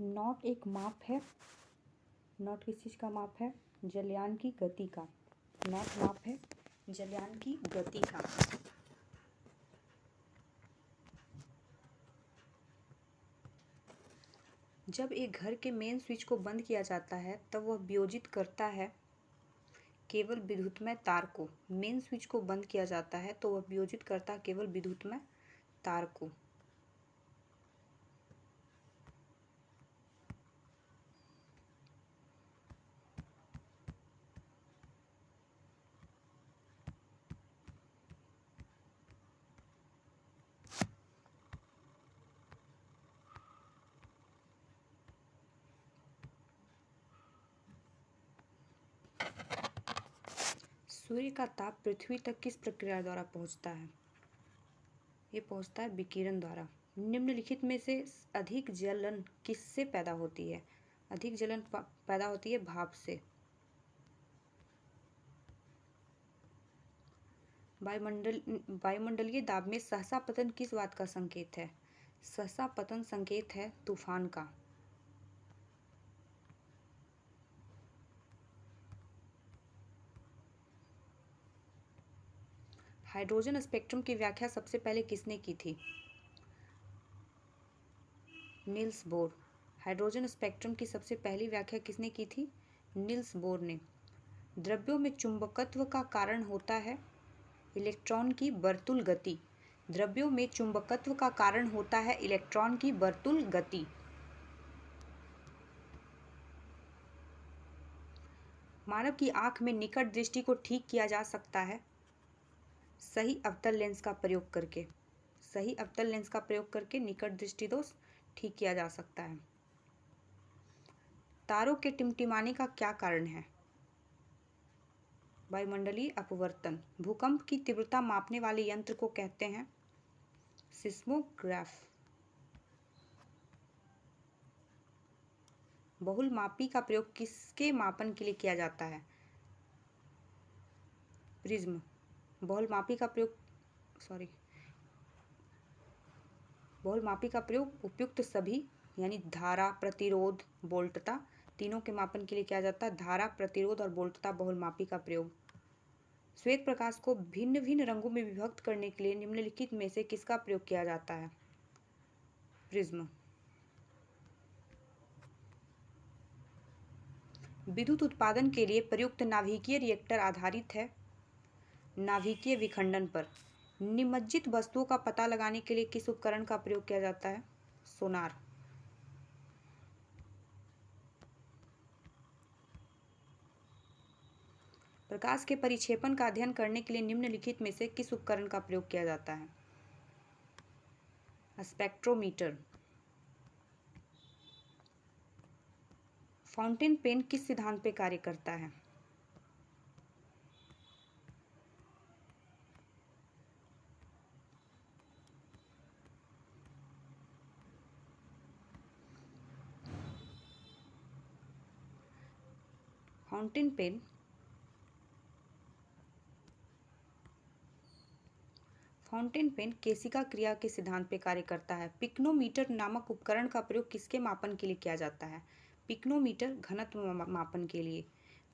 Not एक माप है। नॉट किस चीज़ का माप है? जलयान की गति का। नॉट माप है जलयान की गति का। जब एक घर के मेन स्विच को बंद किया जाता है तब वह वियोजित करता है केवल विद्युतमय तार को। मेन स्विच को बंद किया जाता है तो वह वियोजित करता है केवल विद्युतमय तार को। सूर्य का ताप पृथ्वी तक किस प्रक्रिया द्वारा पहुंचता है? ये पहुंचता है विकिरण द्वारा। निम्नलिखित में से अधिक जलन किससे पैदा होती है? अधिक जलन पैदा होती है भाप से। वायुमंडलीय दाब में सहसा पतन किस बात का संकेत है? सहसा पतन संकेत है तूफान का। हाइड्रोजन स्पेक्ट्रम की व्याख्या सबसे पहले किसने की थी? Niels Bohr. हाइड्रोजन स्पेक्ट्रम की सबसे पहली व्याख्या किसने की थी? नील्स बोर ने। द्रव्यों में चुंबकत्व का कारण होता है इलेक्ट्रॉन की वर्तुल गति। द्रव्यों में चुंबकत्व का कारण होता है इलेक्ट्रॉन की वर्तुल गति। मानव की आंख में निकट दृष्टि को ठीक किया जा सकता है सही अवतल लेंस का प्रयोग करके। सही अवतल लेंस का प्रयोग करके निकट दृष्टि दोष ठीक किया जा सकता है। तारों के टिमटिमाने का क्या कारण है? वायुमंडलीय अपवर्तन। भूकंप की तीव्रता मापने वाले यंत्र को कहते हैं सिस्मोग्राफ। बहुलमापी का प्रयोग किसके मापन के लिए किया जाता है? प्रिज्म। बहुलमापी का प्रयोग उपयुक्त सभी यानी धारा, प्रतिरोध, वोल्टता तीनों के मापन के लिए किया जाता है। धारा, प्रतिरोध और वोल्टता बहुलमापी का प्रयोग। श्वेत प्रकाश को भिन्न भिन्न रंगों में विभक्त करने के लिए निम्नलिखित में से किसका प्रयोग किया जाता है? प्रिज्म। विद्युत उत्पादन के लिए प्रयुक्त नाभिकीय रिएक्टर आधारित है नाभिकीय विखंडन पर। निमज्जित वस्तुओं का पता लगाने के लिए किस उपकरण का प्रयोग किया जाता है? सोनार। प्रकाश के परिक्षेपण का अध्ययन करने के लिए निम्नलिखित में से किस उपकरण का प्रयोग किया जाता है? स्पेक्ट्रोमीटर। फाउंटेन पेन किस सिद्धांत पर कार्य करता है? फाउंटेन पेन केशिका क्रिया के सिद्धांत पर कार्य करता है। पिक्नोमीटर नामक उपकरण का प्रयोग किसके मापन के लिए किया जाता है? पिक्नोमीटर घनत्व मापन के लिए।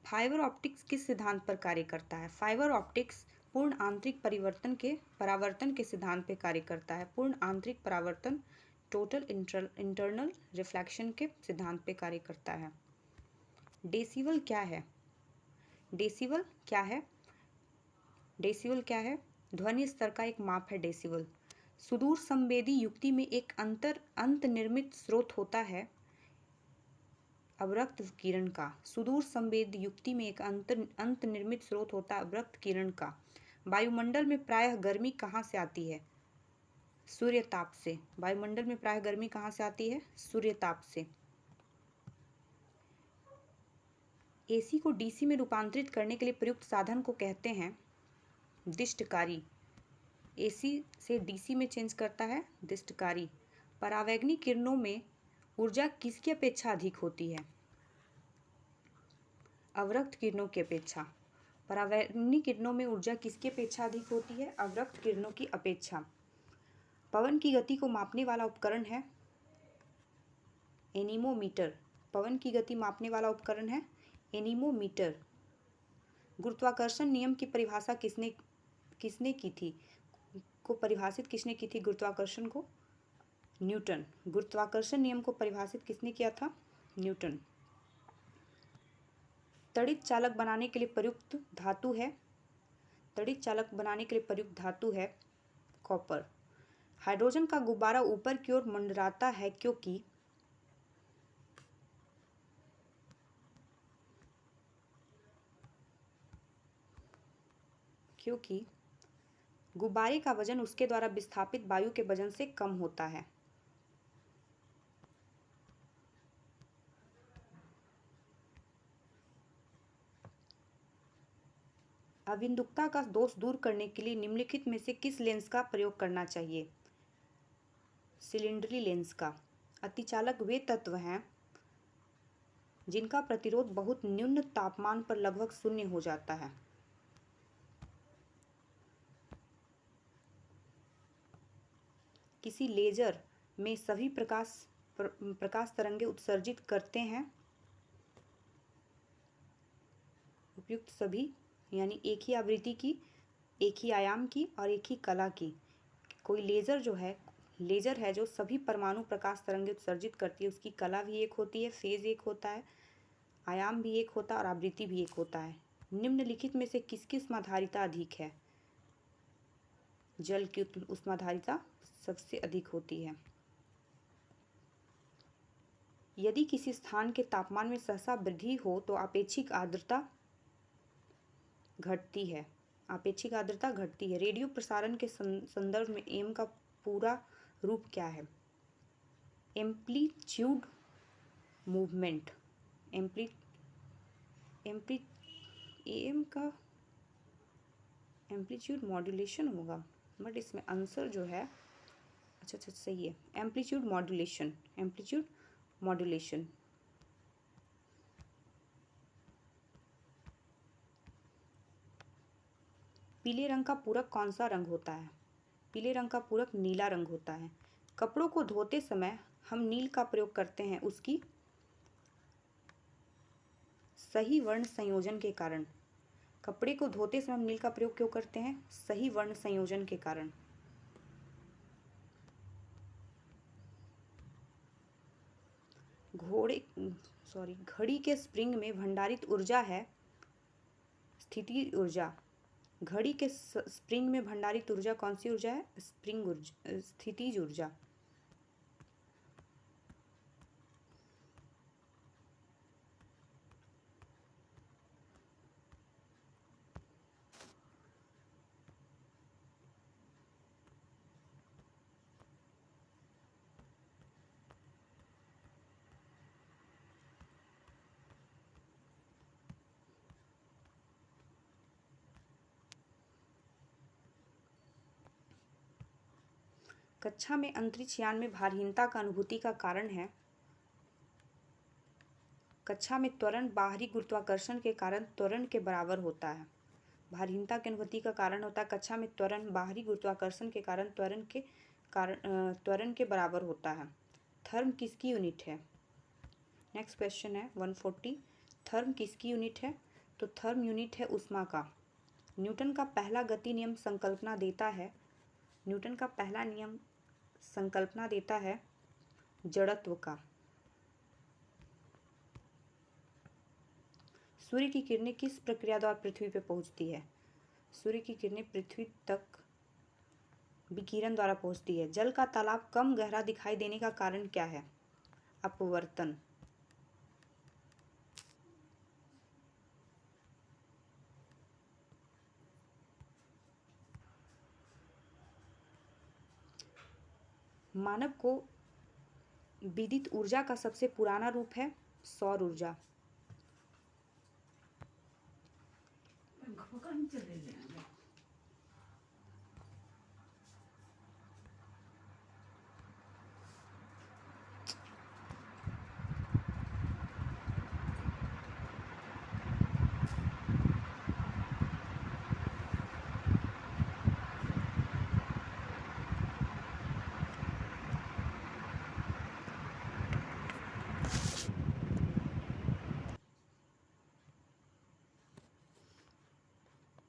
फाइबर ऑप्टिक्स किस सिद्धांत पर कार्य करता है? फाइबर ऑप्टिक्स पूर्ण आंतरिक परावर्तन के सिद्धांत पर कार्य करता है। पूर्ण आंतरिक परावर्तन टोटल इंटरनल रिफ्लेक्शन के सिद्धांत पर कार्य करता है। डेसिबल क्या है? डेसिबल क्या है? ध्वनि स्तर का एक माप है डेसिबल। सुदूर संवेदी युक्ति में एक अंतर्निर्मित स्रोत होता है अवरक्त किरण का। सुदूर संवेदी युक्ति में एक अंतर्निर्मित स्रोत होता है अवरक्त किरण का। वायुमंडल में प्रायः गर्मी कहाँ से आती है? सूर्यताप से। वायुमंडल में प्रायः गर्मी कहाँ से आती है? सूर्यताप से। एसी को डीसी में रूपांतरित करने के लिए प्रयुक्त साधन को कहते हैं दिष्टकारी। एसी से डीसी में चेंज करता है दिष्टकारी। परावैंगनी किरणों में ऊर्जा किसकी अपेक्षा अधिक होती है? अवरक्त किरणों की अपेक्षा। परावैंगनी किरणों में ऊर्जा किसकी अपेक्षा अधिक होती है? अवरक्त किरणों की अपेक्षा। पवन की गति को मापने वाला उपकरण है एनीमोमीटर पवन की गति मापने वाला उपकरण है। एनीमोमीटर। गुरुत्वाकर्षण नियम की परिभाषा किसने की थी? परिभाषित किसने की थी गुरुत्वाकर्षण को? न्यूटन। गुरुत्वाकर्षण नियम को परिभाषित किसने किया था? न्यूटन। तड़ित चालक बनाने के लिए प्रयुक्त धातु है। तड़ित चालक बनाने के लिए प्रयुक्त धातु है कॉपर। हाइड्रोजन का गुब्बारा ऊपर की ओर मंडराता है क्योंकि गुब्बारे का वजन उसके द्वारा विस्थापित वायु के वजन से कम होता है। अबिंदुकता का दोष दूर करने के लिए निम्नलिखित में से किस लेंस का प्रयोग करना चाहिए? सिलेंडरी लेंस का। अतिचालक वे तत्व हैं जिनका प्रतिरोध बहुत न्यून तापमान पर लगभग शून्य हो जाता है। किसी लेजर में सभी प्रकाश तरंगें उत्सर्जित करते हैं उपयुक्त सभी, यानी एक ही आवृत्ति की, एक ही आयाम की और एक ही कला की। कोई लेजर है जो सभी परमाणु प्रकाश तरंगें उत्सर्जित करती है, उसकी कला भी एक होती है, फेज एक होता है, आयाम भी एक होता है और आवृत्ति भी एक होता है। निम्नलिखित में से किसकी ऊष्माधारिता अधिक है? जल की ऊष्माधारिता सबसे अधिक होती है। यदि किसी स्थान के तापमान में सहसा वृद्धि हो तो आपेक्षिक आर्द्रता घटती है। आपेक्षिक आर्द्रता घटती है। रेडियो प्रसारण के संदर्भ में एम का पूरा रूप क्या है? Amplitude movement. एम का एम्पलीट्यूड मॉड्यूलेशन होगा, बट इसमें आंसर जो है अच्छा सही है, एम्पलीट्यूड मॉड्यूलेशन। पीले रंग का पूरक कौन सा रंग होता है? पीले रंग का पूरक नीला रंग होता है। कपड़ों को धोते समय हम नील का प्रयोग करते हैं उसकी सही वर्ण संयोजन के कारण। कपड़े को धोते समय हम नील का प्रयोग क्यों करते हैं? सही वर्ण संयोजन के कारण। घड़ी के स्प्रिंग में भंडारित ऊर्जा है स्थिति ऊर्जा। घड़ी के स्प्रिंग में भंडारित ऊर्जा कौन सी ऊर्जा है? स्थितिज ऊर्जा। कक्षा में अंतरिक्ष यान में भारहीनता का अनुभूति का कारण है। कक्षा में त्वरण बाहरी गुरुत्वाकर्षण के कारण त्वरण के बराबर होता है। भारहीनता की अनुभूति का कारण होता है कक्षा में त्वरण बाहरी गुरुत्वाकर्षण के कारण त्वरण के बराबर होता है। थर्म किसकी यूनिट है? नेक्स्ट क्वेश्चन है 140। थर्म किसकी यूनिट है? तो थर्म यूनिट है ऊष्मा का। न्यूटन का पहला गति नियम संकल्पना देता है जड़त्व का। सूर्य की किरणें किस प्रक्रिया द्वारा पृथ्वी पर पहुंचती है? सूर्य की किरणें पृथ्वी तक विकिरण द्वारा पहुंचती है। जल का तालाब कम गहरा दिखाई देने का कारण क्या है? अपवर्तन। मानव को विदित ऊर्जा का सबसे पुराना रूप है सौर ऊर्जा।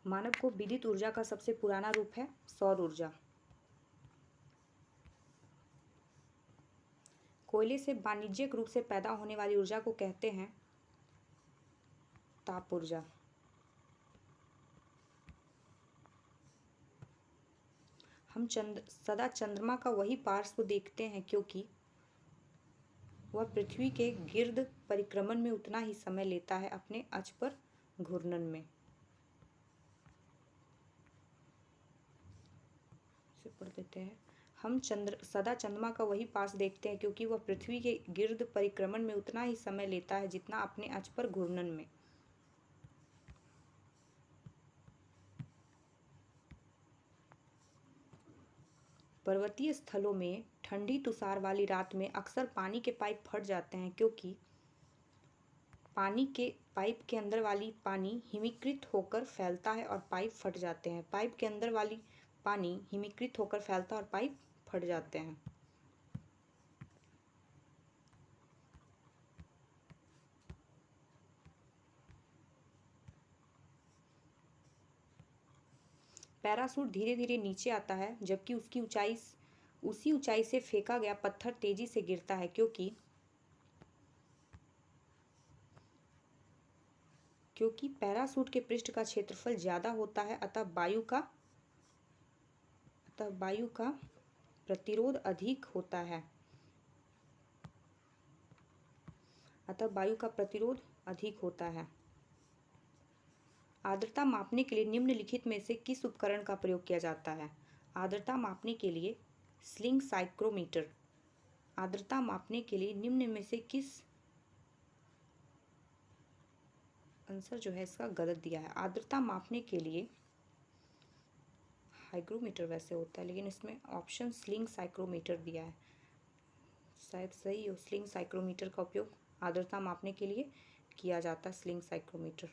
मानव को विद्युत ऊर्जा का सबसे पुराना रूप है सौर ऊर्जा। कोयले से वाणिज्यिक रूप से पैदा होने वाली ऊर्जा को कहते हैं ताप ऊर्जा। हम सदा चंद्रमा का वही पार्श्व देखते हैं क्योंकि वह पृथ्वी के गिर्द परिक्रमण में उतना ही समय लेता है अपने अक्ष पर घूर्णन में। इसे पढ़ देते हैं। हम सदा चंद्रमा का वही पार्श्व देखते हैं क्योंकि वह पृथ्वी के गिर्द परिक्रमण में उतना ही समय लेता है जितना अपने अक्ष पर घूर्णन में। पर्वतीय स्थलों में ठंडी तुषार वाली रात में अक्सर पानी के पाइप फट जाते हैं क्योंकि पानी के पाइप के अंदर वाली पानी हिमीकृत होकर फैलता है और पाइप फट जाते हैं। पाइप के अंदर वाली पानी हिमीकृत होकर फैलता है और पाइप फट जाते हैं। पैराशूट धीरे धीरे नीचे आता है जबकि उसी ऊंचाई से फेंका गया पत्थर तेजी से गिरता है क्योंकि पैराशूट के पृष्ठ का क्षेत्रफल ज्यादा होता है अतः वायु का प्रतिरोध अधिक होता है। आर्द्रता मापने के लिए निम्नलिखित में से किस उपकरण का प्रयोग किया जाता है? आर्द्रता मापने के लिए स्लिंग साइक्रोमीटर। आर्द्रता मापने के लिए निम्न में से किस आंसर जो है इसका गलत दिया है। आर्द्रता मापने के लिए हाइग्रोमीटर वैसे होता है लेकिन इसमें ऑप्शन स्लिंग साइक्रोमीटर दिया है। शायद सही हो। स्लिंग साइक्रोमीटर का उपयोग आर्द्रता मापने के लिए किया जाता है। Sling psychrometer.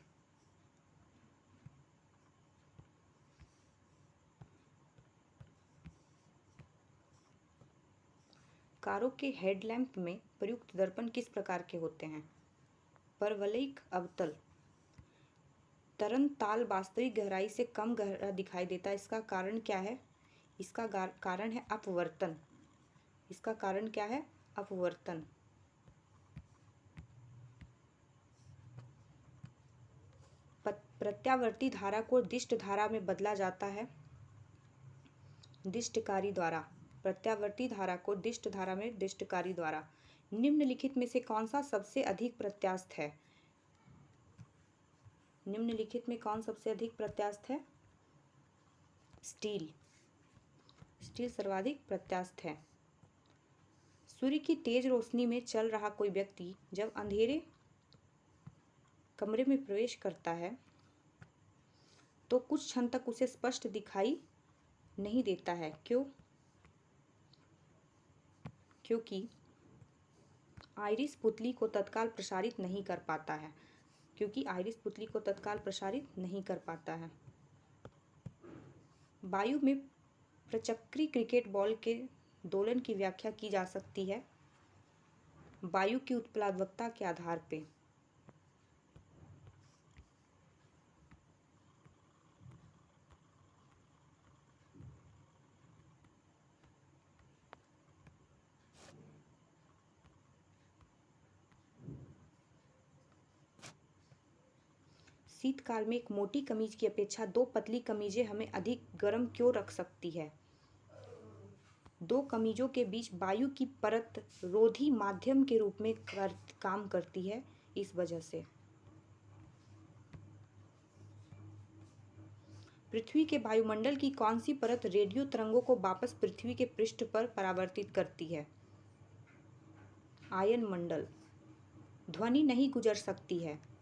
कारों के हेडलैम्प में प्रयुक्त दर्पण किस प्रकार के होते हैं? परवलयिक अवतल। तरन ताल वास्तविक गहराई से कम गहरा दिखाई देता है। इसका कारण क्या है? इसका कारण है अपवर्तन। इसका कारण क्या है? अपवर्तन। प्रत्यावर्ती धारा को दिष्ट धारा में बदला जाता है दिष्टकारी द्वारा। प्रत्यावर्ती धारा को दिष्ट धारा में दिष्टकारी द्वारा। निम्नलिखित में से कौन सा सबसे अधिक प्रत्यास्थ है? निम्नलिखित में कौन सबसे अधिक प्रत्यास्थ है? स्टील। स्टील सर्वाधिक प्रत्यास्थ है। सूर्य की तेज रोशनी में चल रहा कोई व्यक्ति जब अंधेरे कमरे में प्रवेश करता है तो कुछ क्षण तक उसे स्पष्ट दिखाई नहीं देता है। क्योंकि आइरिस पुतली को तत्काल प्रसारित नहीं कर पाता है। वायु में प्रचक्री क्रिकेट बॉल के दोलन की व्याख्या की जा सकती है वायु की उत्प्लावकता के आधार पर। शीतकाल में एक मोटी कमीज की अपेक्षा दो पतली कमीजें हमें अधिक गर्म क्यों रख सकती है? दो कमीजों के बीच वायु की परत रोधी माध्यम के रूप में काम करती है इस वजह से। पृथ्वी के वायुमंडल की कौन सी परत रेडियो तरंगों को वापस पृथ्वी के पृष्ठ पर परावर्तित करती है? आयन मंडल। ध्वनि नहीं गुजर सकती है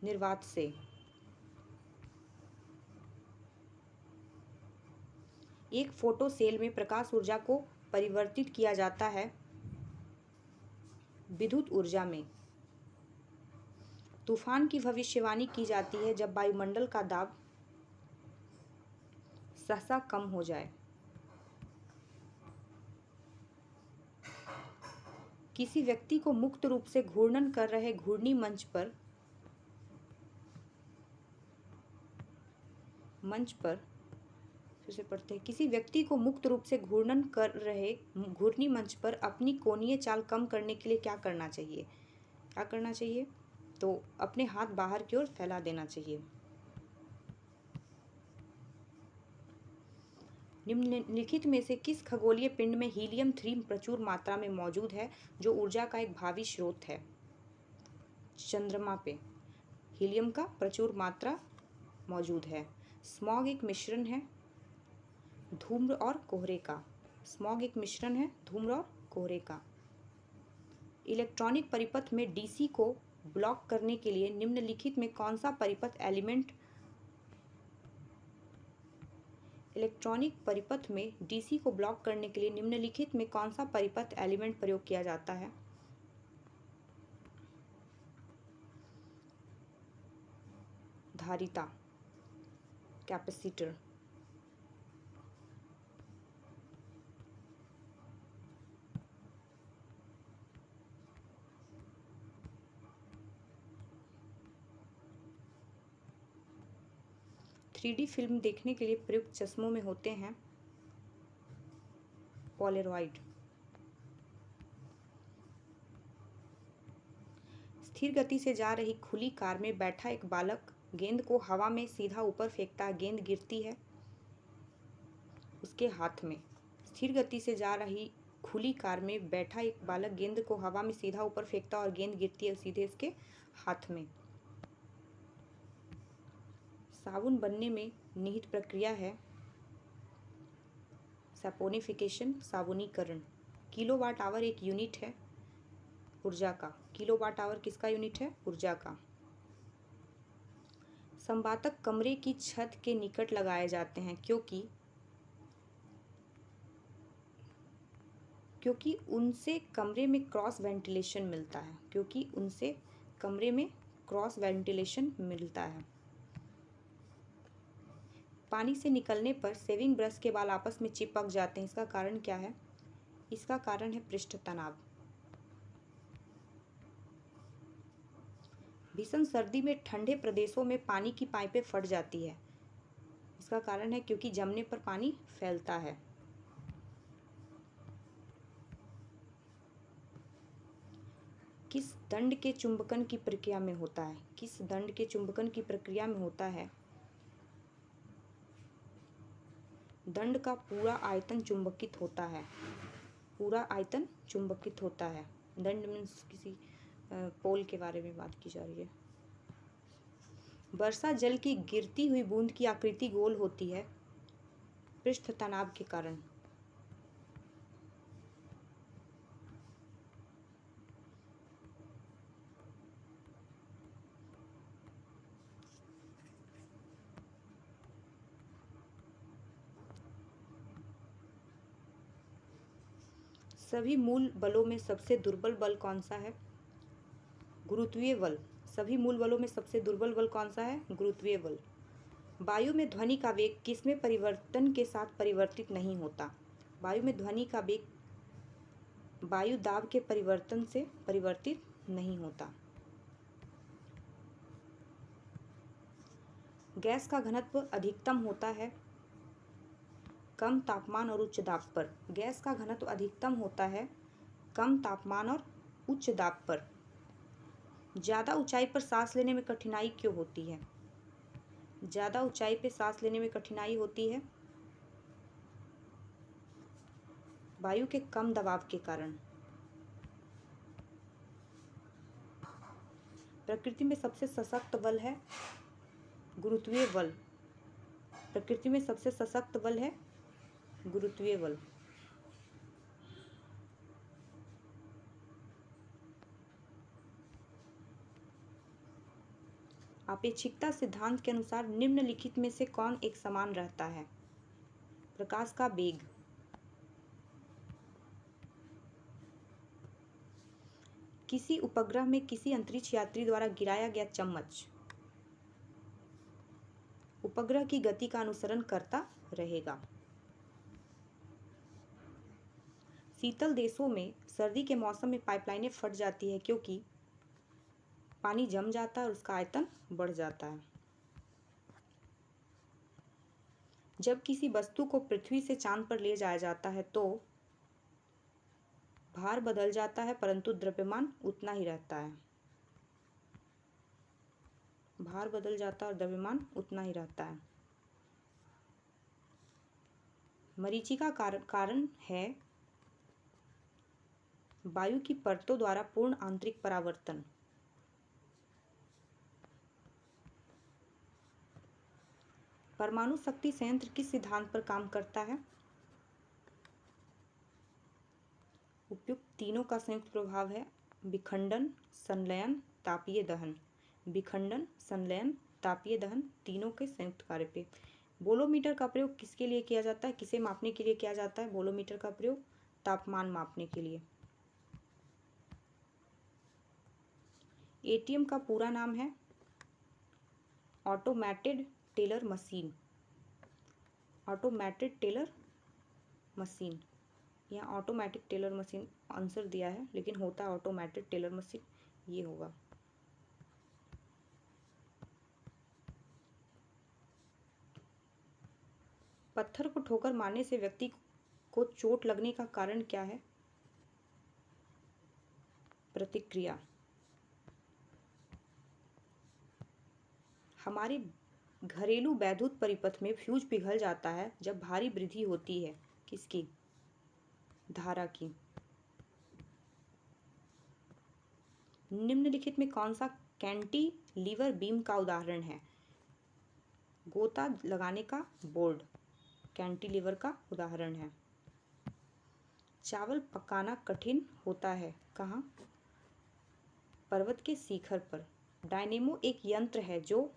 निर्वात से। एक फोटो सेल में प्रकाश ऊर्जा को परिवर्तित किया जाता है विद्युत ऊर्जा में। तूफान की भविष्यवाणी की जाती है जब वायुमंडल का दाब सहसा कम हो जाए। किसी व्यक्ति को मुक्त रूप से घूर्णन कर रहे घूर्णी मंच पर मंच पर, फिर से पढ़ते हैं, किसी व्यक्ति को मुक्त रूप से घूर्णन कर रहे घूर्णी मंच पर अपनी कोणीय चाल कम करने के लिए क्या करना चाहिए? क्या करना चाहिए? तो अपने हाथ बाहर की ओर फैला देना चाहिए। निम्नलिखित में से किस खगोलीय पिंड में हीलियम 3 प्रचुर मात्रा में मौजूद है जो ऊर्जा का एक भावी स्रोत है? चंद्रमा पे हीलियम का प्रचुर मात्रा मौजूद है। स्मॉग एक मिश्रण है धूम्र और कोहरे का। स्मॉग एक मिश्रण है धूम्र और कोहरे का। इलेक्ट्रॉनिक परिपथ में डीसी को ब्लॉक करने के लिए निम्नलिखित में कौन सा परिपथ एलिमेंट इलेक्ट्रॉनिक परिपथ में डीसी को ब्लॉक करने के लिए निम्नलिखित में कौन सा परिपथ एलिमेंट प्रयोग किया जाता है? धारिता, कैपेसिटर। थ्री फिल्म देखने के लिए प्रयुक्त चश्मों में होते हैं पोलरॉइड। स्थिर गति से जा रही खुली कार में बैठा एक बालक गेंद को हवा में सीधा ऊपर फेंकता है, गेंद गिरती है उसके हाथ में। स्थिर गति से जा रही खुली कार में बैठा एक बालक गेंद को हवा में सीधा ऊपर फेंकता है और गेंद गिरती है सीधे इसके हाथ में। साबुन बनने में निहित प्रक्रिया है सैपोनिफिकेशन, साबुनीकरण। किलोवाट आवर एक यूनिट है ऊर्जा का। किलोवाट आवर किसका यूनिट है? ऊर्जा का। संवातक कमरे की छत के निकट लगाए जाते हैं क्योंकि उनसे कमरे में क्रॉस वेंटिलेशन मिलता है। क्योंकि उनसे कमरे में क्रॉस वेंटिलेशन मिलता है। पानी से निकलने पर सेविंग ब्रश के बाल आपस में चिपक जाते हैं, इसका कारण क्या है? इसका कारण है पृष्ठ तनाव। भीषण सर्दी में ठंडे प्रदेशों में पानी की पाइपें फट जाती है, इसका कारण है क्योंकि जमने पर पानी फैलता है। किस दंड के चुंबकन की प्रक्रिया में होता है? किस दंड के चुंबकन की प्रक्रिया में होता है? दंड का पूरा आयतन चुंबकित होता है। पूरा आयतन चुंबकित होता है। दंड मीन्स किसी पोल के बारे में बात की जा रही है। वर्षा जल की गिरती हुई बूंद की आकृति गोल होती है पृष्ठ तनाव के कारण। सभी मूल बलों में सबसे दुर्बल बल कौन सा है? गुरुत्वीय बल। सभी मूल बलों में सबसे दुर्बल बल कौन सा है? गुरुत्वीय बल। वायु में ध्वनि का वेग किसमें परिवर्तन के साथ परिवर्तित नहीं होता? वायु में ध्वनि का वेग वायु दाब के परिवर्तन से परिवर्तित नहीं होता। गैस का घनत्व अधिकतम होता है कम तापमान और उच्च दाब पर। गैस का घनत्व अधिकतम होता है कम तापमान और उच्च दाब पर। ज़्यादा ऊंचाई पर सांस लेने में कठिनाई क्यों होती है? ज़्यादा ऊंचाई पर सांस लेने में कठिनाई होती है वायु के कम दबाव के कारण। प्रकृति में सबसे सशक्त बल है गुरुत्वीय बल। प्रकृति में सबसे सशक्त बल है गुरुत्वीय बल। अपेक्षिकता सिद्धांत के अनुसार निम्नलिखित में से कौन एक समान रहता है? प्रकाश का वेग। किसी उपग्रह में किसी अंतरिक्ष यात्री द्वारा गिराया गया चम्मच उपग्रह की गति का अनुसरण करता रहेगा। शीतल देशों में सर्दी के मौसम में पाइपलाइनें फट जाती है क्योंकि पानी जम जाता है और उसका आयतन बढ़ जाता है। जब किसी वस्तु को पृथ्वी से चांद पर ले जाया जाता है तो भार बदल जाता है परंतु द्रव्यमान उतना ही रहता है। भार बदल जाता है और द्रव्यमान उतना ही रहता है। मरीचिका कारण है वायु की परतों द्वारा पूर्ण आंतरिक परावर्तन। परमाणु शक्ति संयंत्र किस सिद्धांत पर काम करता है? उपयुक्त तीनों का संयुक्त प्रभाव है विखंडन, संलयन, तापीय दहन। विखंडन, संलयन, तापीय दहन तीनों के संयुक्त कार्य पे। बोलोमीटर का प्रयोग किसके लिए किया जाता है? किसे मापने के लिए किया जाता है बोलोमीटर का प्रयोग? तापमान मापने के लिए। एटीएम का पूरा नाम है automated teller machine. Automated teller machine. यहाँ ऑटोमेटिक टेलर मशीन आंसर दिया है लेकिन होता है ऑटोमेटेड टेलर मशीन, ये होगा। पत्थर को ठोकर मारने से व्यक्ति को चोट लगने का कारण क्या है? प्रतिक्रिया। हमारे घरेलू वैद्युत परिपथ में फ्यूज पिघल जाता है जब भारी वृद्धि होती है। किसकी? धारा की। निम्नलिखित में कौन सा कैंटिलीवर बीम का उदाहरण है? गोता लगाने का बोर्ड कैंटिलीवर का उदाहरण है। चावल पकाना कठिन होता है कहाँ? पर्वत के शिखर पर। डायनेमो एक यंत्र है जो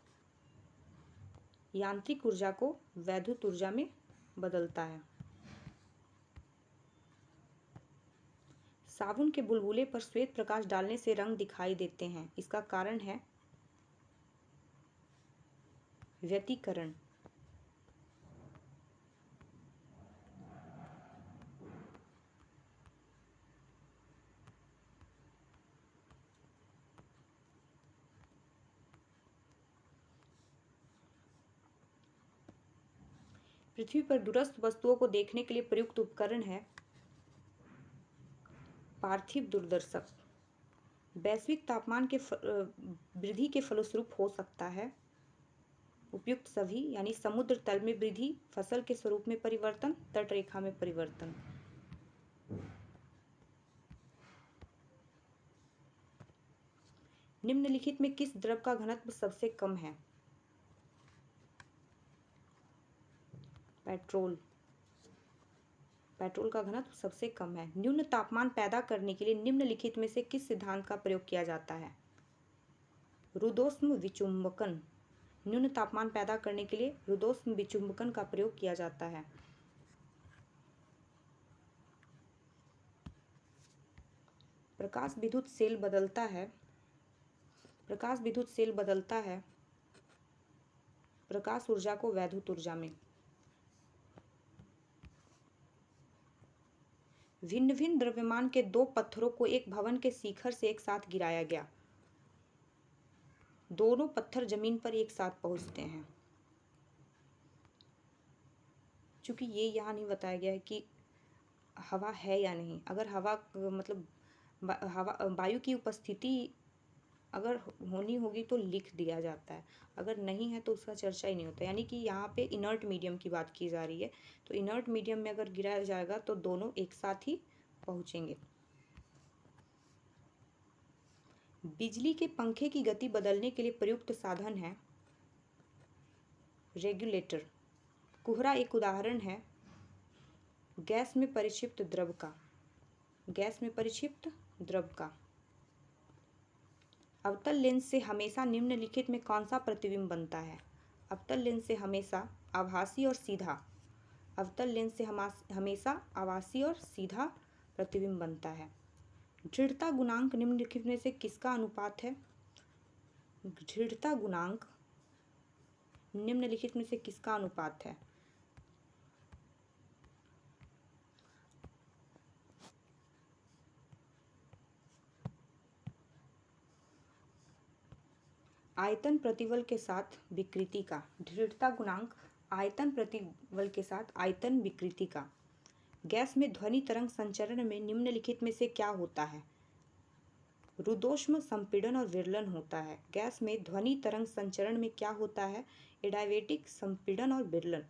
यांत्रिक ऊर्जा को वैद्युत ऊर्जा में बदलता है। साबुन के बुलबुले पर श्वेत प्रकाश डालने से रंग दिखाई देते हैं, इसका कारण है व्यतिकरण। पृथ्वी पर दूरस्थ वस्तुओं को देखने के लिए प्रयुक्त उपकरण है पार्थिव दूरदर्शक। वैश्विक तापमान के वृद्धि के फलस्वरूप हो सकता है उपयुक्त सभी, यानी समुद्र तल में वृद्धि, फसल के स्वरूप में परिवर्तन, तट रेखा में परिवर्तन। निम्नलिखित में किस द्रव का घनत्व सबसे कम है? पेट्रोल। पेट्रोल का घनत्व सबसे कम है। न्यून तापमान पैदा करने के लिए निम्नलिखित में से किस सिद्धांत का प्रयोग किया जाता है? रुद्धोष्म विचुंबकन। न्यून तापमान पैदा करने के लिए रुद्धोष्म विचुंबकन का प्रयोग किया जाता है। प्रकाश विद्युत सेल बदलता है। प्रकाश विद्युत सेल बदलता है प्रकाश ऊर्जा को वैद्युत ऊर्जा में। भिन्न भिन्न द्रव्यमान के दो पत्थरों को एक भवन के शिखर से एक साथ गिराया गया। दोनों पत्थर जमीन पर एक साथ पहुंचते हैं। चूंकि ये यहाँ नहीं बताया गया है कि हवा है या नहीं। अगर हवा मतलब हवा वायु की उपस्थिति अगर होनी होगी तो लिख दिया जाता है, अगर नहीं है तो उसका चर्चा ही नहीं होता। यानी कि यहाँ पे इनर्ट मीडियम की बात की जा रही है, तो इनर्ट मीडियम में अगर गिराया जाएगा तो दोनों एक साथ ही पहुँचेंगे। बिजली के पंखे की गति बदलने के लिए प्रयुक्त साधन है रेगुलेटर। कोहरा एक उदाहरण है गैस में परिक्षिप्त द्रव का। गैस में परिक्षिप्त द्रव का। अवतल लेंस से हमेशा निम्नलिखित में कौन सा प्रतिबिंब बनता है? अवतल लेंस से हमेशा आभासी और सीधा। अवतल लेंस से हमेशा आभासी और सीधा प्रतिबिंब बनता है। दृढ़ता गुणांक निम्नलिखित में से किसका अनुपात है? दृढ़ता गुणांक निम्नलिखित में से किसका अनुपात है? आयतन प्रतिबल के साथ विकृति का। दृढ़ता गुणांक आयतन प्रतिबल के साथ आयतन विकृति का। गैस में ध्वनि तरंग संचरण में निम्नलिखित में से क्या होता है? रुद्धोष्म संपीड़न और विरलन होता है। गैस में ध्वनि तरंग संचरण में क्या होता है? एडावेटिक संपीड़न और विरलन,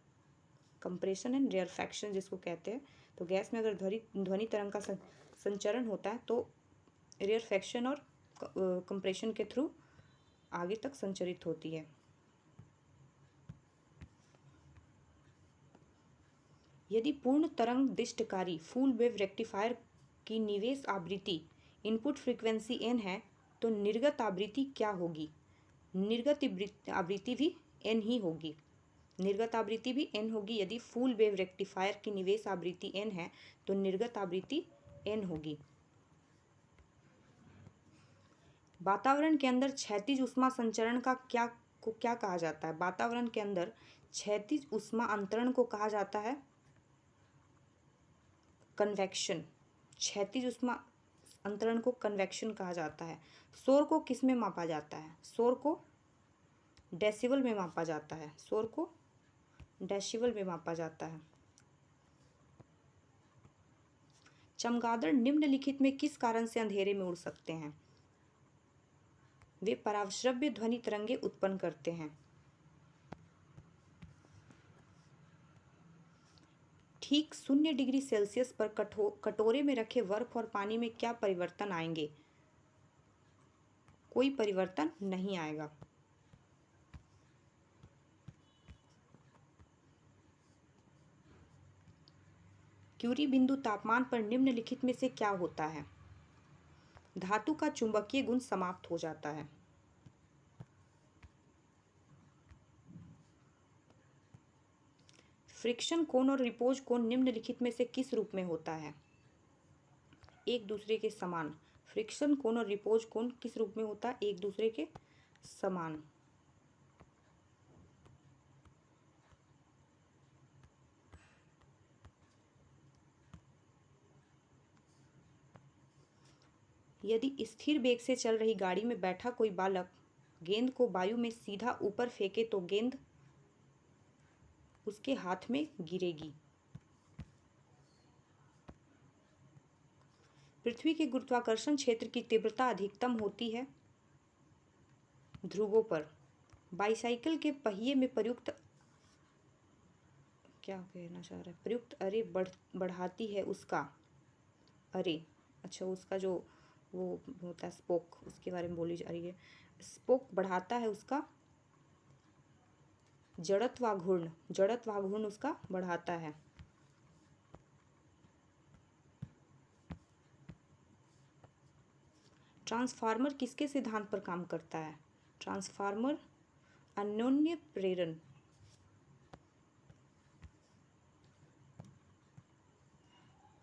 कंप्रेशन एंड रेयरफैक्शन जिसको कहते हैं। तो गैस में अगर ध्वनि तरंग का संचरण होता है तो रेयरफैक्शन और कंप्रेशन के थ्रू आगे तक संचरित होती है। यदि पूर्ण तरंग दिष्टकारी फुल वेव रेक्टिफायर की निवेश आवृत्ति इनपुट फ्रीक्वेंसी n है तो निर्गत आवृत्ति क्या होगी? निर्गत आवृत्ति भी n ही होगी। निर्गत आवृत्ति भी n होगी। यदि फुल वेव रेक्टिफायर की निवेश आवृत्ति n है तो निर्गत आवृत्ति n होगी। वातावरण के अंदर क्षैतिज ऊष्मा संचरण का क्या कहा जाता है? वातावरण के अंदर क्षैतिज ऊष्मा अंतरण को कहा जाता है कन्वेक्शन। क्षैतिज ऊष्मा अंतरण को कन्वेक्शन कहा जाता है। शोर को किस में मापा जाता है? शोर को डेसिबल में मापा जाता है। शोर को डेसिबल में मापा जाता है। चमगादड़ निम्नलिखित में किस कारण से अंधेरे में उड़ सकते हैं? वे परावश्रव्य ध्वनि तरंगे उत्पन्न करते हैं। ठीक 0 डिग्री सेल्सियस पर कटोरे में रखे बर्फ और पानी में क्या परिवर्तन आएंगे? कोई परिवर्तन नहीं आएगा। क्यूरी बिंदु तापमान पर निम्नलिखित में से क्या होता है? धातु का चुंबकीय गुण समाप्त हो जाता है। फ्रिक्शन कोण और रिपोज कोण निम्नलिखित में से किस रूप में होता है? एक दूसरे के समान। फ्रिक्शन कोण और रिपोज कोण किस रूप में होता है? एक दूसरे के समान। यदि स्थिर वेग से चल रही गाड़ी में बैठा कोई बालक गेंद को वायु में सीधा ऊपर फेंके तो गेंद उसके हाथ में गिरेगी। पृथ्वी के गुरुत्वाकर्षण क्षेत्र की तीव्रता अधिकतम होती है ध्रुवों पर। बाईसाइकिल के पहिए में प्रयुक्त क्या कहना चाह रहा है? प्रयुक्त अरे बढ़ाती है उसका अरे, अच्छा उसका जो वो होता है स्पोक, उसके बारे में बोली जा रही है। स्पोक बढ़ाता है उसका जड़त्वाघूर्ण, जड़त्वाघूर्ण उसका बढ़ाता है। ट्रांसफार्मर किसके सिद्धांत पर काम करता है? ट्रांसफार्मर अन्योन्य प्रेरण।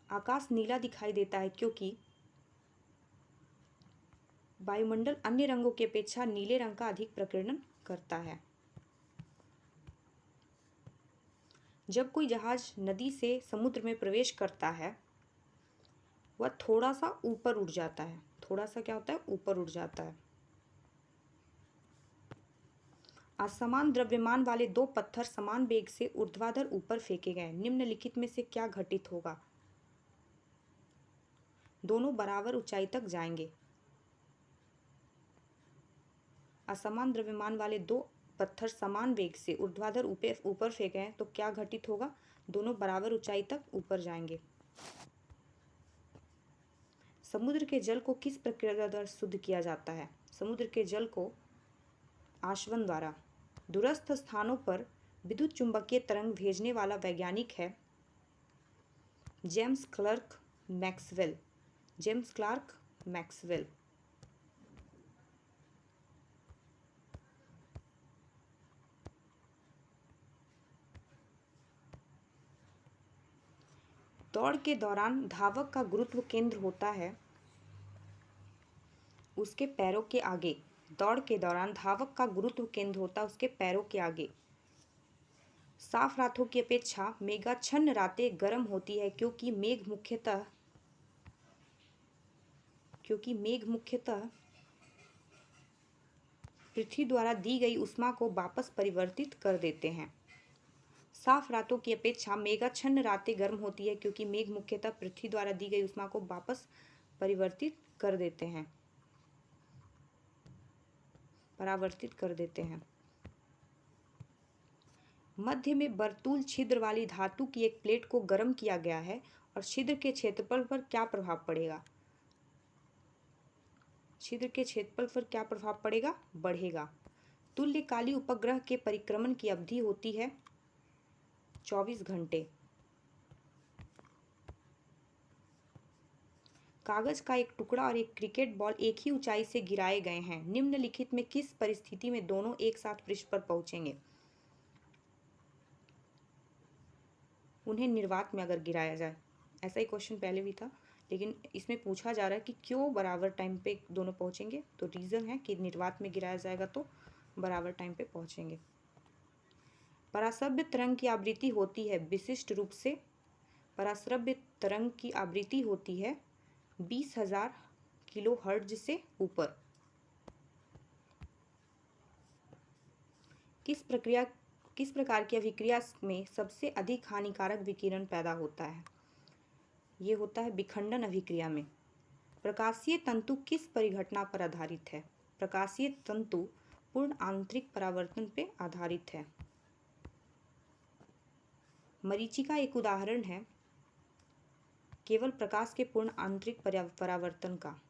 आकाश नीला दिखाई देता है क्योंकि वायुमंडल अन्य रंगों की अपेक्षा नीले रंग का अधिक प्रकीर्णन करता है। जब कोई जहाज नदी से समुद्र में प्रवेश करता है वह थोड़ा सा ऊपर उठ जाता है। थोड़ा सा क्या होता है? ऊपर उठ जाता है। असमान द्रव्यमान वाले दो पत्थर समान वेग से ऊर्ध्वाधर ऊपर फेंके गए। निम्नलिखित में से क्या घटित होगा? दोनों बराबर ऊंचाई तक जाएंगे। असमान द्रव्यमान वाले दो पत्थर समान वेग से ऊर्ध्वाधर ऊपर फेंके हैं तो क्या घटित होगा? दोनों बराबर ऊंचाई तक ऊपर जाएंगे। समुद्र के जल को किस प्रक्रिया द्वारा शुद्ध किया जाता है? समुद्र के जल को आशवन द्वारा। दूरस्थ स्थानों पर विद्युत चुंबकीय तरंग भेजने वाला वैज्ञानिक है James Clerk Maxwell. James Clerk Maxwell. दौड़ के दौरान धावक का गुरुत्व केंद्र होता है उसके पैरों के आगे। दौड़ के दौरान धावक का गुरुत्व केंद्र होता है उसके पैरों के आगे। साफ रातों की अपेक्षा मेघाच्छन्न रातें गर्म होती है क्योंकि मेघ मुख्यतः पृथ्वी द्वारा दी गई ऊष्मा को वापस परिवर्तित कर देते हैं। साफ रातों की अपेक्षा मेघाच्छन्न रातें गर्म होती है क्योंकि मेघ मुख्यतः पृथ्वी द्वारा दी गई ऊष्मा को वापस परावर्तित कर देते हैं। मध्य में बर्तूल छिद्र वाली धातु की एक प्लेट को गर्म किया गया है और छिद्र के क्षेत्रफल पर क्या प्रभाव पड़ेगा? छिद्र के क्षेत्रफल पर क्या प्रभाव पड़ेगा? बढ़ेगा। तुल्यकाली उपग्रह के परिक्रमण की अवधि होती है 24 घंटे। कागज का एक टुकड़ा और एक क्रिकेट बॉल एक ही ऊंचाई से गिराए गए हैं। निम्नलिखित में किस परिस्थिति में दोनों एक साथ पृष्ठ पर पहुंचेंगे? उन्हें निर्वात में अगर गिराया जाए। ऐसा ही क्वेश्चन पहले भी था, लेकिन इसमें पूछा जा रहा है कि क्यों बराबर टाइम पे दोनों पहुंचेंगे। तो रीज़न है कि निर्वात में गिराया जाएगा तो बराबर टाइम पे पहुंचेंगे। पराश्रव्य तरंग की आवृत्ति होती है विशिष्ट रूप से। पराश्रव्य तरंग की आवृत्ति होती है 20,000 किलोहर्ट्ज से ऊपर। किस प्रकार की अभिक्रिया में सबसे अधिक हानिकारक विकिरण पैदा होता है? ये होता है विखंडन अभिक्रिया में। प्रकाशीय तंतु किस परिघटना पर आधारित है? प्रकाशीय तंतु पूर्ण आंतरिक परावर्तन पे आधारित है। मरीचिका एक उदाहरण है केवल प्रकाश के पूर्ण आंतरिक परावर्तन का।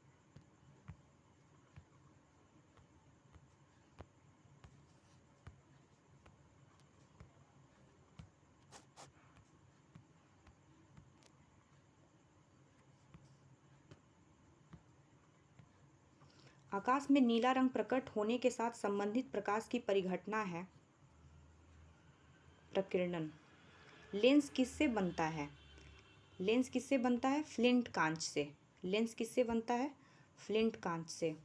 आकाश में नीला रंग प्रकट होने के साथ संबंधित प्रकाश की परिघटना है प्रकीर्णन। लेंस किससे बनता है? लेंस किससे बनता है? फ्लिंट कांच से। लेंस किससे बनता है? फ्लिंट कांच से।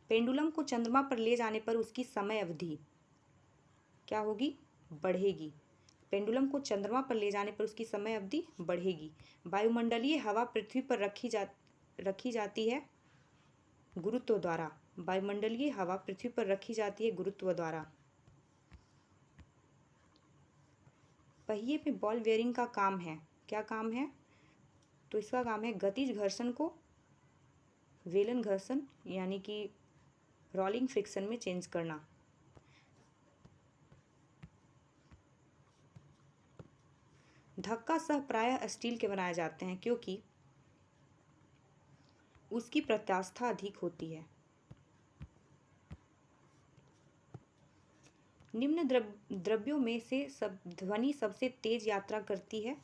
पेंडुलम को चंद्रमा पर ले जाने पर उसकी समय अवधि क्या होगी? बढ़ेगी। पेंडुलम को चंद्रमा पर ले जाने पर उसकी समय अवधि बढ़ेगी। वायुमंडलीय हवा पृथ्वी पर रखी जाती है गुरुत्व द्वारा। वायुमंडलीय हवा पृथ्वी पर रखी जाती है गुरुत्व द्वारा। पहिए में बॉल बेयरिंग का काम है। क्या काम है? तो इसका काम है गतिज घर्षण को वेलन घर्षण यानी कि रोलिंग फ्रिक्शन में चेंज करना। धक्का सह प्रायः स्टील के बनाए जाते हैं क्योंकि उसकी प्रत्यास्था अधिक होती है। निम्न द्रव्यों में से ध्वनि सबसे तेज यात्रा करती है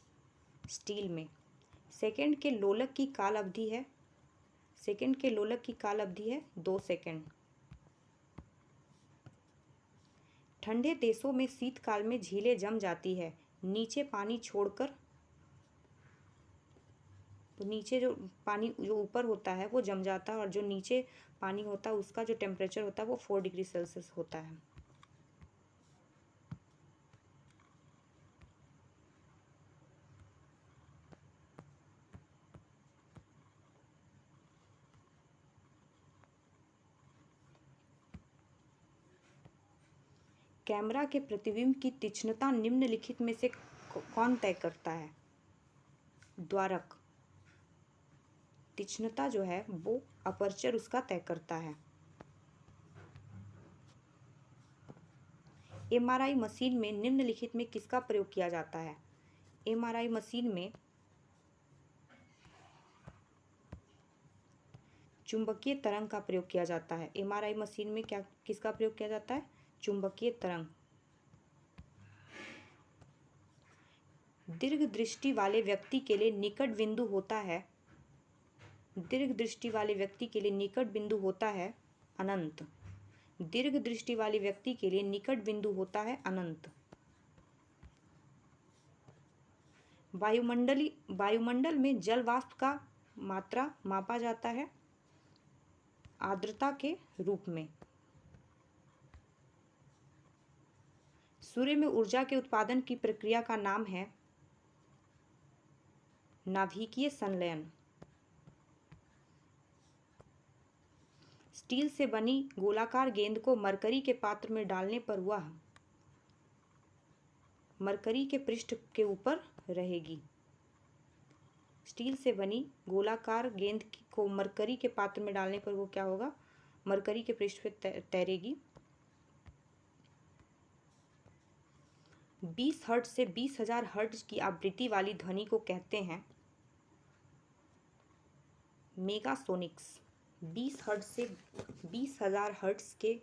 स्टील में। सेकंड के लोलक की काल अवधि है 2 सेकंड। ठंडे देशों में शीतकाल में झीलें जम जाती है नीचे पानी छोड़कर। तो नीचे जो पानी जो ऊपर होता है वो जम जाता है और जो नीचे पानी होता है उसका जो टेम्परेचर होता है वो 4 डिग्री सेल्सियस होता है। कैमरा के प्रतिबिंब की तीक्ष्णता निम्नलिखित में से कौन तय करता है? द्वारक। तीक्ष्णता जो है वो अपर्चर उसका तय करता है। एमआरआई मशीन में निम्नलिखित में किसका प्रयोग किया जाता है? एमआरआई मशीन में चुंबकीय तरंग का प्रयोग किया जाता है। एमआरआई मशीन में किसका प्रयोग किया जाता है? चुंबकीय तरंग। दीर्घ दृष्टि वाले व्यक्ति के लिए निकट बिंदु होता है दीर्घ दृष्टि वाले व्यक्ति के लिए निकट बिंदु होता है अनंत। दीर्घ दृष्टि वाले व्यक्ति के लिए निकट बिंदु होता है अनंत। वायुमंडल में जल वाष्प का मात्रा मापा जाता है आर्द्रता के रूप में। सूर्य में ऊर्जा के उत्पादन की प्रक्रिया का नाम है नाभिकीय संलयन। स्टील से बनी गोलाकार गेंद को मरकरी के पात्र में डालने पर वह मरकरी के पृष्ठ के ऊपर रहेगी। स्टील से बनी गोलाकार गेंद को मरकरी के पात्र में डालने पर वो क्या होगा? मरकरी के पृष्ठ पे तैरेगी। 20 हर्ट्ज से 20,000 हर्ट्ज की आवृत्ति वाली ध्वनि को कहते हैं मेगासोनिक्स। 20 हर्ट्ज से 20,000 हर्ट्ज के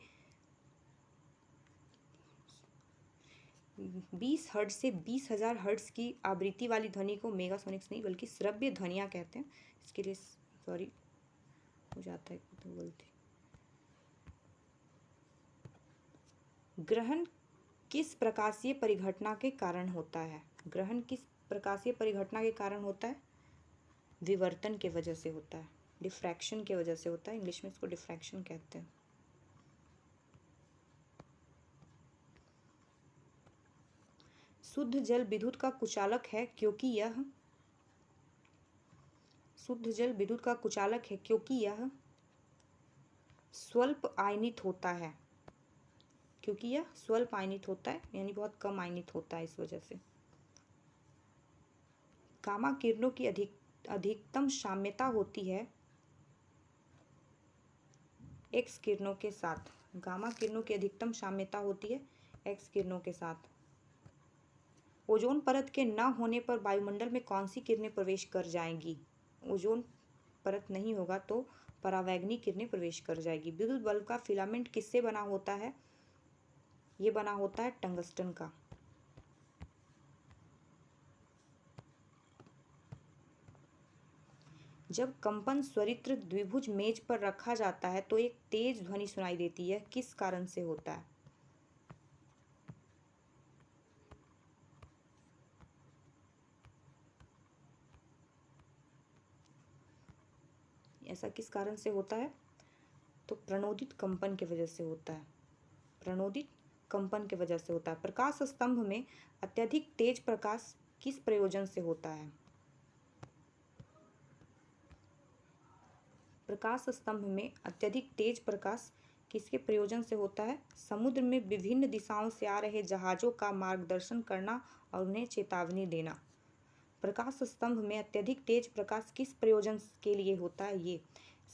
20 हर्ट्ज से 20,000 हर्ट्ज की आवृत्ति वाली ध्वनि को मेगासोनिक्स नहीं बल्कि श्रव्य ध्वनियाँ कहते हैं। इसके लिए सॉरी हो जाता है तो गलती। ग्रहण किस प्रकाशीय परिघटना के कारण होता है? ग्रहण किस प्रकाशीय परिघटना के कारण होता है? विवर्तन के वजह से होता है, डिफ्रैक्शन के वजह से होता है। इंग्लिश में इसको डिफ्रैक्शन कहते हैं। शुद्ध जल विद्युत का कुचालक है क्योंकि यह शुद्ध जल विद्युत का कुचालक है क्योंकि यह स्वल्प आयनित होता है। क्योंकि यह स्वल्प आयनित होता है यानी बहुत कम आयनित होता है, इस वजह से। गामा किरणों की अधिकतम साम्यता होती है एक्स किरणों के साथ। गामा किरणों की अधिकतम साम्यता होती है एक्स किरणों के साथ। ओजोन परत के न होने पर वायुमंडल में कौन सी किरणें प्रवेश कर जाएंगी? ओजोन परत नहीं होगा तो परावैंगनी किरणें प्रवेश कर जाएगी। विद्युत बल्ब का फिलामेंट किससे बना होता है? ये बना होता है टंगस्टन का। जब कंपन स्वरित्र द्विभुज मेज पर रखा जाता है तो एक तेज ध्वनि सुनाई देती है, किस कारण से होता है? ऐसा किस कारण से होता है? तो प्रणोदित कंपन की वजह से होता है। प्रणोदित कंपन की वजह से होता है। प्रकाश स्तंभ में अत्यधिक तेज प्रकाश किस प्रयोजन से होता है? प्रकाश स्तंभ में अत्यधिक तेज प्रकाश किसके प्रयोजन से होता है? समुद्र में विभिन्न दिशाओं से आ रहे जहाज़ों का मार्गदर्शन करना और उन्हें चेतावनी देना। प्रकाश स्तंभ में अत्यधिक तेज प्रकाश किस प्रयोजन के लिए होता है? ये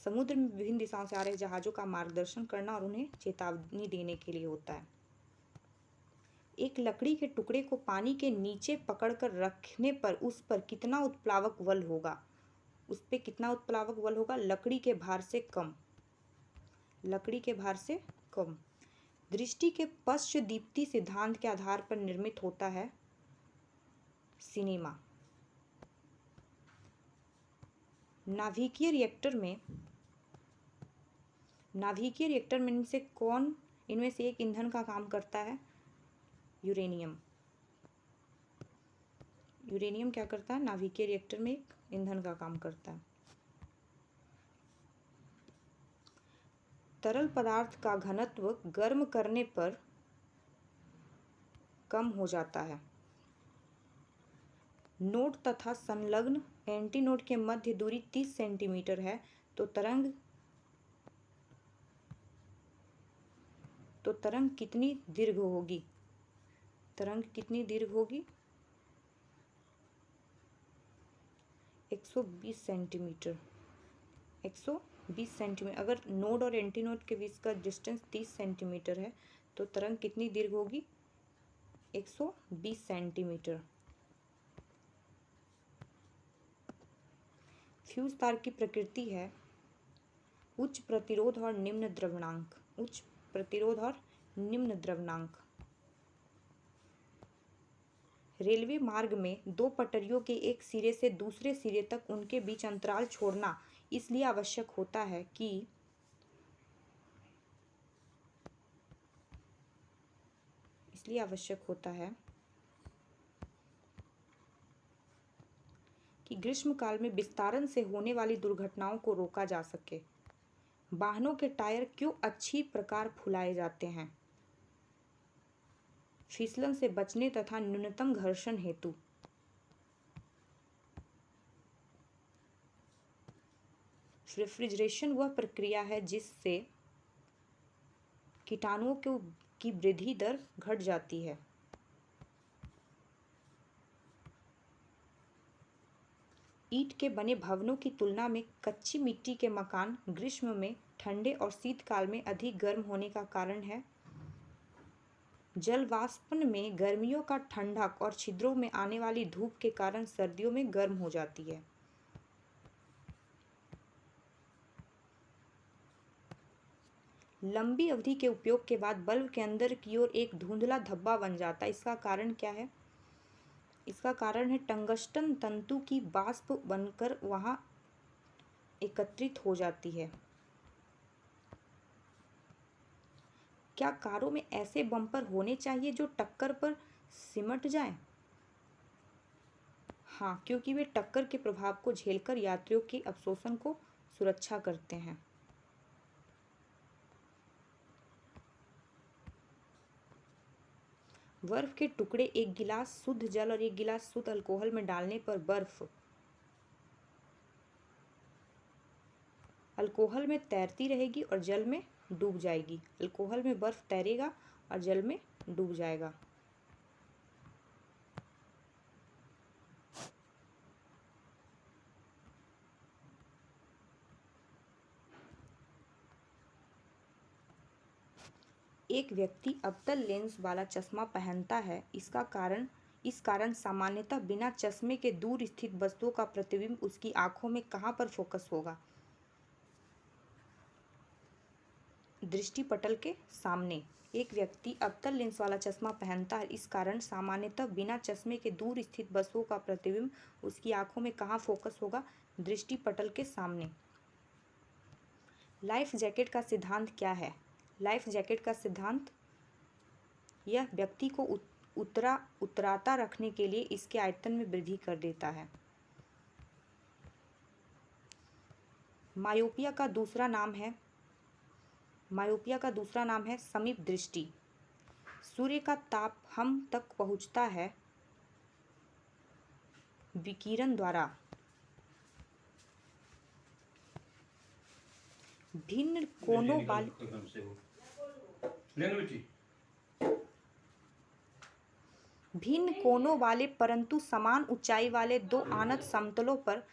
समुद्र में विभिन्न दिशाओं से आ रहे जहाज़ों का मार्गदर्शन करना और उन्हें चेतावनी देने के लिए होता है। एक लकड़ी के टुकड़े को पानी के नीचे पकड़कर रखने पर उस पर कितना उत्प्लावक बल होगा? उस पर कितना उत्प्लावक बल होगा? लकड़ी के भार से कम। लकड़ी के भार से कम। दृष्टि के पश्च दीप्ति सिद्धांत के आधार पर निर्मित होता है सिनेमा। नाभिकीय रिएक्टर में इनमें से एक ईंधन का काम करता है? यूरेनियम। यूरेनियम क्या करता है? नाभिकीय रिएक्टर में एक ईंधन का काम करता है। तरल पदार्थ का घनत्व गर्म करने पर कम हो जाता है। नोड तथा संलग्न एंटीनोड के मध्य दूरी 30 सेंटीमीटर है तो तरंग कितनी दीर्घ होगी? तरंग कितनी दीर्घ होगी? 120 सेंटीमीटर। 120 सेंटीमीटर। अगर नोड और एंटीनोड के बीच का डिस्टेंस 30 सेंटीमीटर है तो तरंग कितनी दीर्घ होगी? 120 सेंटीमीटर। फ्यूज तार की प्रकृति है उच्च प्रतिरोध और निम्न द्रव्यणांक। उच्च प्रतिरोध और निम्न द्रव्यणांक। रेलवे मार्ग में दो पटरियों के एक सिरे से दूसरे सिरे तक उनके बीच अंतराल छोड़ना इसलिए आवश्यक होता है कि ग्रीष्म काल में विस्तारण से होने वाली दुर्घटनाओं को रोका जा सके। वाहनों के टायर क्यों अच्छी प्रकार फुलाए जाते हैं? फिसलन से बचने तथा न्यूनतम घर्षण हेतु। रेफ्रिजरेशन वह प्रक्रिया है जिससे कीटाणुओं की वृद्धि दर घट जाती है। ईंट के बने भवनों की तुलना में कच्ची मिट्टी के मकान ग्रीष्म में ठंडे और शीतकाल में अधिक गर्म होने का कारण है। जलवाष्पन में गर्मियों का ठंडक और छिद्रों में आने वाली धूप के कारण सर्दियों में गर्म हो जाती है। लंबी अवधि के उपयोग के बाद बल्ब के अंदर की ओर एक धुंधला धब्बा बन जाता है। इसका कारण क्या है? इसका कारण है टंगस्टन तंतु की वाष्प बनकर वहां एकत्रित हो जाती है। क्या कारों में ऐसे बम्पर होने चाहिए जो टक्कर पर सिमट जाएं? हाँ, क्योंकि वे टक्कर के प्रभाव को झेलकर यात्रियों के अवशोषण को सुरक्षा करते हैं। बर्फ के टुकड़े एक गिलास शुद्ध जल और एक गिलास शुद्ध अल्कोहल में डालने पर बर्फ अल्कोहल में तैरती रहेगी और जल में डूब जाएगी। अल्कोहल में बर्फ तैरेगा और जल में डूब जाएगा। एक व्यक्ति अवतल लेंस वाला चश्मा पहनता है। इस कारण सामान्यतः बिना चश्मे के दूर स्थित वस्तुओं का प्रतिबिंब उसकी आंखों में कहाँ पर फोकस होगा? दृष्टिपटल के सामने। एक व्यक्ति अवतल लेंस वाला चश्मा पहनता है। इस कारण सामान्यतः बिना चश्मे के दूर स्थित वस्तुओं का प्रतिबिंब उसकी आंखों में कहाँ फोकस होगा? दृष्टिपटल के सामने। लाइफ जैकेट का सिद्धांत क्या है? लाइफ जैकेट का सिद्धांत यह व्यक्ति को उतराता रखने के लिए इसके आयतन में वृद्धि कर देता है। मायोपिया का दूसरा नाम है समीप दृष्टि। सूर्य का ताप हम तक पहुंचता है विकिरण द्वारा। भिन्न कोनों वाले परंतु समान ऊंचाई वाले दो आनत समतलों पर